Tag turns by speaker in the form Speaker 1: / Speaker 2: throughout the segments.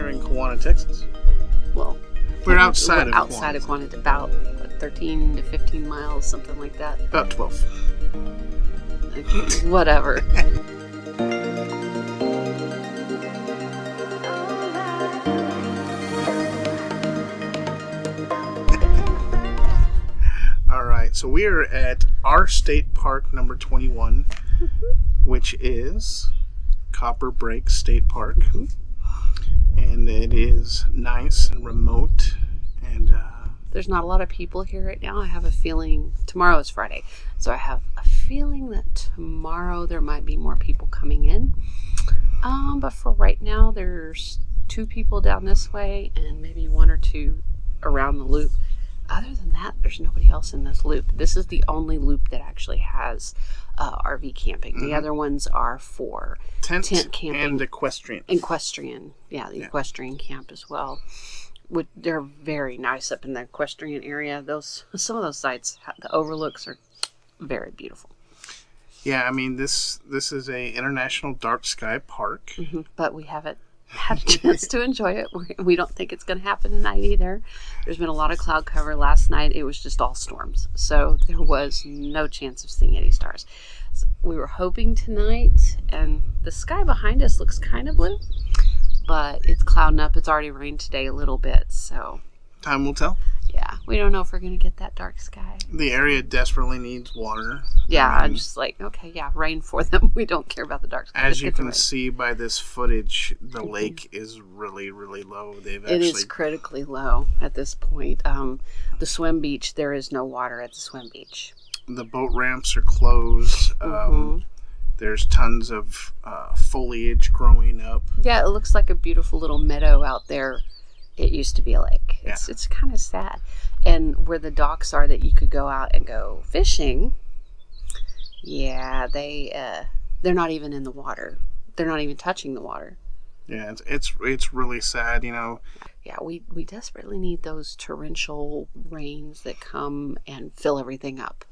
Speaker 1: We're in Kewanna, Texas.
Speaker 2: Well,
Speaker 1: we're outside
Speaker 2: of Kewanna, about 13 to 15 miles, something like that.
Speaker 1: About 12.
Speaker 2: Whatever.
Speaker 1: All right, so we are at our state park number 21, which is Copper Break State Park. And it is nice and remote. And
Speaker 2: there's not a lot of people here right now. I have a feeling tomorrow is Friday, so I have a feeling that tomorrow there might be more people coming in. But for right now, there's 2 people down this way and maybe 1 or 2 around the loop. Other than that, there's nobody else in this loop. This is the only loop that actually has RV camping. The other ones are for tent camping
Speaker 1: and equestrian.
Speaker 2: Yeah, the equestrian camp as well. They're very nice up in the equestrian area. Some of those sites, the overlooks are very beautiful.
Speaker 1: Yeah, I mean this is a international dark sky park,
Speaker 2: but we haven't had a chance to enjoy it. We don't think it's going to happen tonight either. There's been a lot of cloud cover. Last night it was just all storms, so there was no chance of seeing any stars. So we were hoping tonight, and the sky behind us looks kind of blue, but it's clouding up. It's already rained today a little bit, so
Speaker 1: time will tell.
Speaker 2: Yeah, we don't know if we're going to get that dark sky.
Speaker 1: The area desperately needs water.
Speaker 2: Yeah, I'm just like, okay, yeah, rain for them. We don't care about the dark sky.
Speaker 1: As you can see by this footage, the lake is really, really low.
Speaker 2: It is critically low at this point. The swim beach, there is no water at the swim beach.
Speaker 1: The boat ramps are closed. There's tons of foliage growing up.
Speaker 2: Yeah, it looks like a beautiful little meadow out there. It used to be a lake. It's kind of sad. And where the docks are that you could go out and go fishing, yeah, they're not even in the water. They're not even touching the water.
Speaker 1: Yeah, it's really sad, you know.
Speaker 2: Yeah, we desperately need those torrential rains that come and fill everything up.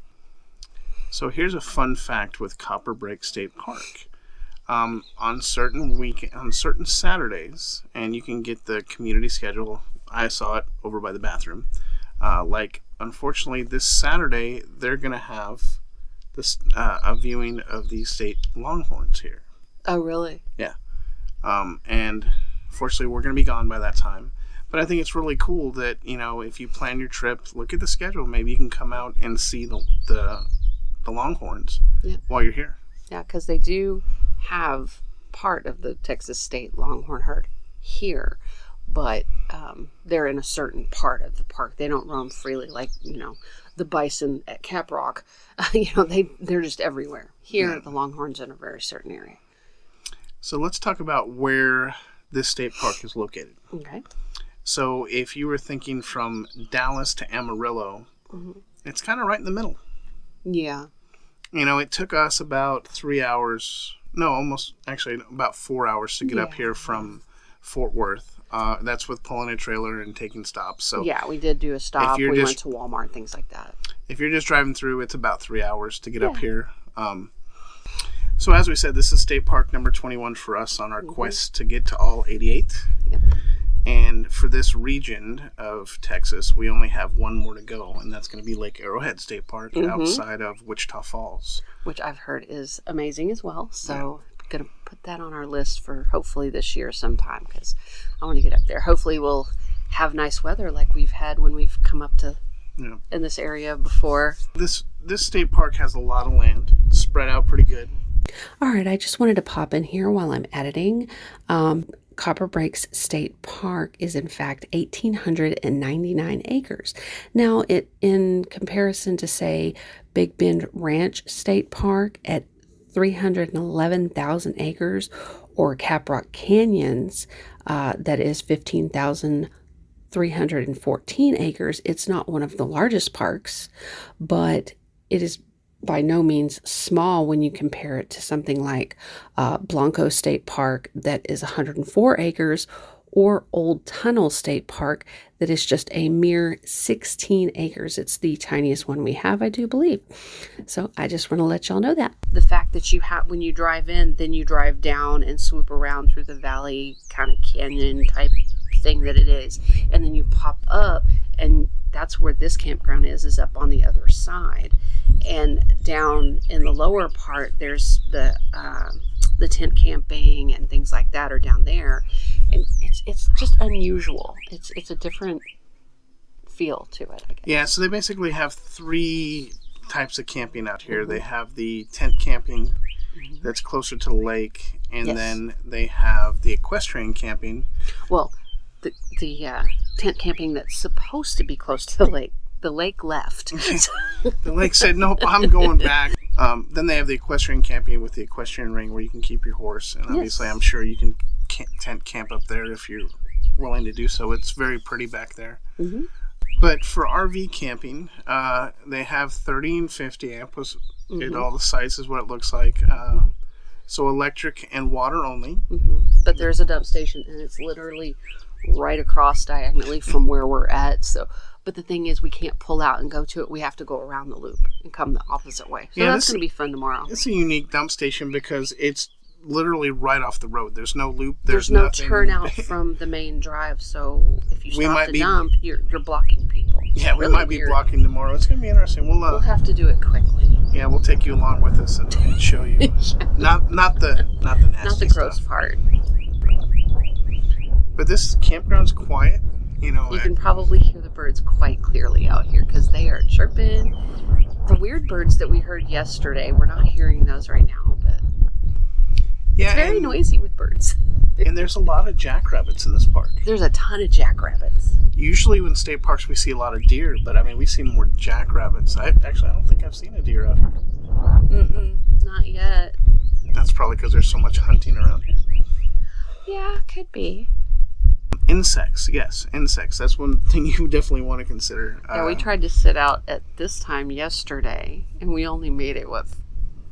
Speaker 1: So here's a fun fact with Copper Break State Park. On certain Saturdays, and you can get the community schedule. I saw it over by the bathroom. Unfortunately, this Saturday they're gonna have this a viewing of the state longhorns here.
Speaker 2: Oh, really?
Speaker 1: Yeah. And fortunately, we're gonna be gone by that time. But I think it's really cool that, you know, if you plan your trip, look at the schedule. Maybe you can come out and see the longhorns while you're here.
Speaker 2: Yeah, because they do have part of the Texas state longhorn herd here, but they're in a certain part of the park. They don't roam freely like, you know, the bison at Cap Rock. They're just everywhere. Here, the longhorns in a very certain area.
Speaker 1: So let's talk about where this state park is located.
Speaker 2: Okay. So
Speaker 1: if you were thinking from Dallas to Amarillo, it's kind of right in the middle.
Speaker 2: Yeah.
Speaker 1: You know, it took us about 3 hours. No, about 4 hours to get up here from Fort Worth. That's with pulling a trailer and taking stops. So
Speaker 2: yeah, we did do a stop. We went to Walmart, things like that.
Speaker 1: If you're just driving through, it's about 3 hours to get up here. So as we said, this is State Park number 21 for us on our quest to get to all 88.
Speaker 2: Yep.
Speaker 1: And for this region of Texas, we only have one more to go, and that's going to be Lake Arrowhead State Park outside of Wichita Falls. Which
Speaker 2: I've heard is amazing as well. So I'm going to put that on our list for hopefully this year sometime, because I want to get up there. Hopefully we'll have nice weather like we've had when we've come up to in this area before.
Speaker 1: This state park has a lot of land spread out pretty good.
Speaker 2: All right, I just wanted to pop in here while I'm editing. Copper Breaks State Park is in fact 1,899 acres. Now, in comparison to, say, Big Bend Ranch State Park at 311,000 acres, or Caprock Canyons, that is 15,314 acres, it's not one of the largest parks, but it is by no means small when you compare it to something like Blanco State Park that is 104 acres, or Old Tunnel State Park that is just a mere 16 acres. It's the tiniest one we have, I do believe. So I just want to let y'all know that. The fact that you have, when you drive in, then you drive down and swoop around through the valley kind of canyon type thing that it is. And then you pop up, and that's where this campground is up on the other side. And down in the lower part, there's the tent camping and things like that are down there. And it's just unusual. It's a different feel to it, I guess.
Speaker 1: Yeah, so they basically have 3 types of camping out here. They have the tent camping that's closer to the lake, and then they have the equestrian camping.
Speaker 2: Well, the tent camping that's supposed to be close to the lake left.
Speaker 1: The lake said, nope, I'm going back. Then they have the equestrian camping with the equestrian ring where you can keep your horse, and obviously I'm sure you can tent camp up there if you're willing to do so. It's very pretty back there. But for RV camping, they have 30 and 50 amp at all the sites is what it looks like. So electric and water only.
Speaker 2: But there's a dump station, and it's literally right across diagonally from where we're at. But the thing is, we can't pull out and go to it. We have to go around the loop and come the opposite way. So that's going to be fun tomorrow.
Speaker 1: It's a unique dump station because it's literally right off the road. There's no loop.
Speaker 2: There's no turnout from the main drive. So if you stop to dump, you're blocking people.
Speaker 1: Yeah, we might be blocking tomorrow. It's going to be interesting.
Speaker 2: We'll have to do it quickly.
Speaker 1: Yeah, we'll take you along with us and show you. Not the nasty
Speaker 2: not the gross
Speaker 1: stuff.
Speaker 2: part.
Speaker 1: But this campground's quiet. You
Speaker 2: can probably hear the birds quite clearly out here because they are chirping. The weird birds that we heard yesterday, we're not hearing those right now, but it's very noisy with birds.
Speaker 1: And there's a lot of jackrabbits in this park.
Speaker 2: There's a ton of jackrabbits.
Speaker 1: Usually in state parks we see a lot of deer, but I mean we see more jackrabbits. I don't think I've seen a deer out here.
Speaker 2: Not yet.
Speaker 1: That's probably because there's so much hunting around here.
Speaker 2: Yeah, could be.
Speaker 1: Insects, yes, insects. That's one thing you definitely want to consider.
Speaker 2: Yeah, we tried to sit out at this time yesterday, and we only made it,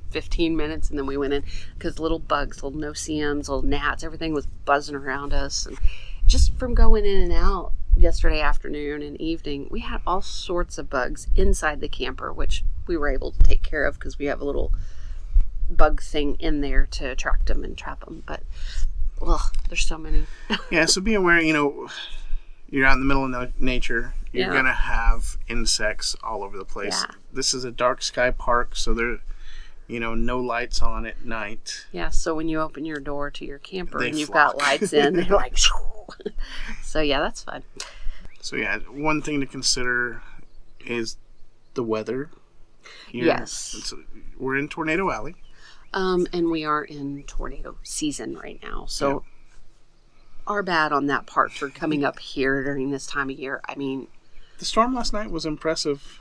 Speaker 2: 15 minutes, and then we went in because little bugs, little no-see-ums, little gnats, everything was buzzing around us. And just from going in and out yesterday afternoon and evening, we had all sorts of bugs inside the camper, which we were able to take care of because we have a little bug thing in there to attract them and trap them. But there's so many.
Speaker 1: Yeah, so be aware, you're out in the middle of nature. You're going to have insects all over the place. Yeah. This is a dark sky park, so there, no lights on at night.
Speaker 2: Yeah, so when you open your door to your camper and you've got lights in, they're like, so yeah, that's fun.
Speaker 1: So yeah, one thing to consider is the weather.
Speaker 2: Yes.
Speaker 1: We're in Tornado Alley.
Speaker 2: And we are in tornado season right now. So our bad on that part for coming up here during this time of year. I mean,
Speaker 1: the storm last night was impressive.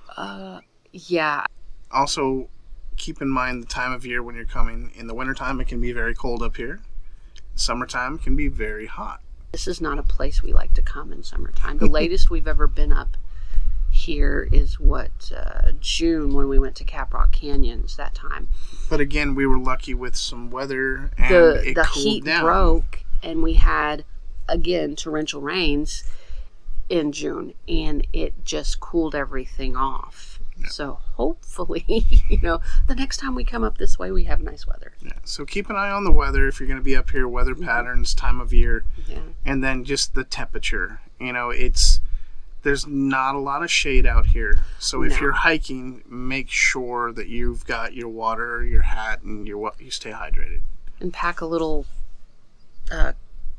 Speaker 2: Yeah.
Speaker 1: Also, keep in mind the time of year when you're coming. In the wintertime, it can be very cold up here. Summertime can be very hot.
Speaker 2: This is not a place we like to come in summertime. The latest we've ever been up here is June when we went to Caprock Canyons that time.
Speaker 1: But again, we were lucky with some weather and
Speaker 2: the heat broke, and we had again torrential rains in June, and it just cooled everything off. Yeah. So hopefully, the next time we come up this way, we have nice weather.
Speaker 1: Yeah. So keep an eye on the weather if you're going to be up here. Weather patterns, time of year, and then just the temperature. There's not a lot of shade out here. So if you're hiking, make sure that you've got your water, your hat, and you stay hydrated.
Speaker 2: And pack a little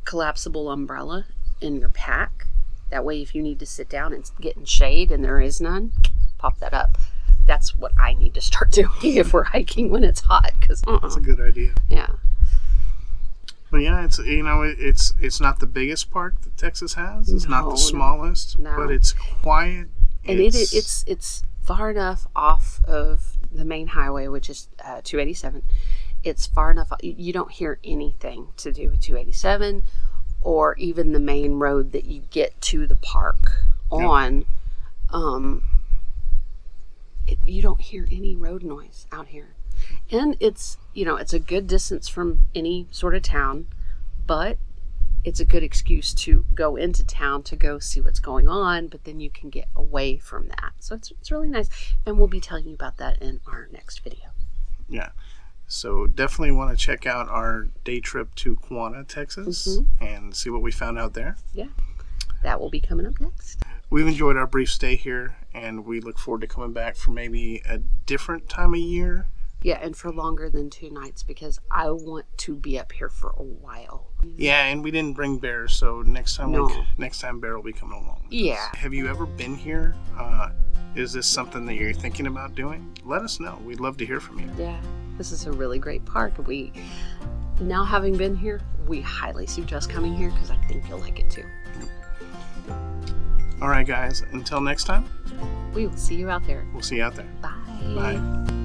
Speaker 2: collapsible umbrella in your pack. That way if you need to sit down and get in shade and there is none, pop that up. That's what I need to start doing if we're hiking when it's hot.
Speaker 1: That's a good idea.
Speaker 2: Yeah.
Speaker 1: But yeah, it's not the biggest park that Texas has. It's not the smallest, but it's quiet.
Speaker 2: And it's far enough off of the main highway, which is 287. It's far enough. You don't hear anything to do with 287 or even the main road that you get to the park on. You don't hear any road noise out here. And it's a good distance from any sort of town, but it's a good excuse to go into town to go see what's going on, but then you can get away from that. So it's really nice. And we'll be telling you about that in our next video.
Speaker 1: Yeah. So definitely want to check out our day trip to Quanah, Texas, and see what we found out there.
Speaker 2: Yeah. that will be coming up next.
Speaker 1: We've enjoyed our brief stay here, and we look forward to coming back for maybe a different time of year.
Speaker 2: Yeah, and for longer than 2 nights, because I want to be up here for a while.
Speaker 1: Yeah, and we didn't bring Bear, so next time
Speaker 2: No.
Speaker 1: next time Bear will be coming along.
Speaker 2: Yeah.
Speaker 1: Have you ever been here? Is this something that you're thinking about doing? Let us know. We'd love to hear from you.
Speaker 2: Yeah, this is a really great park. Now having been here, we highly suggest coming here because I think you'll like it too.
Speaker 1: All right, guys. Until next time,
Speaker 2: We will see you out there.
Speaker 1: we'll see you out there.
Speaker 2: Bye.
Speaker 1: Bye.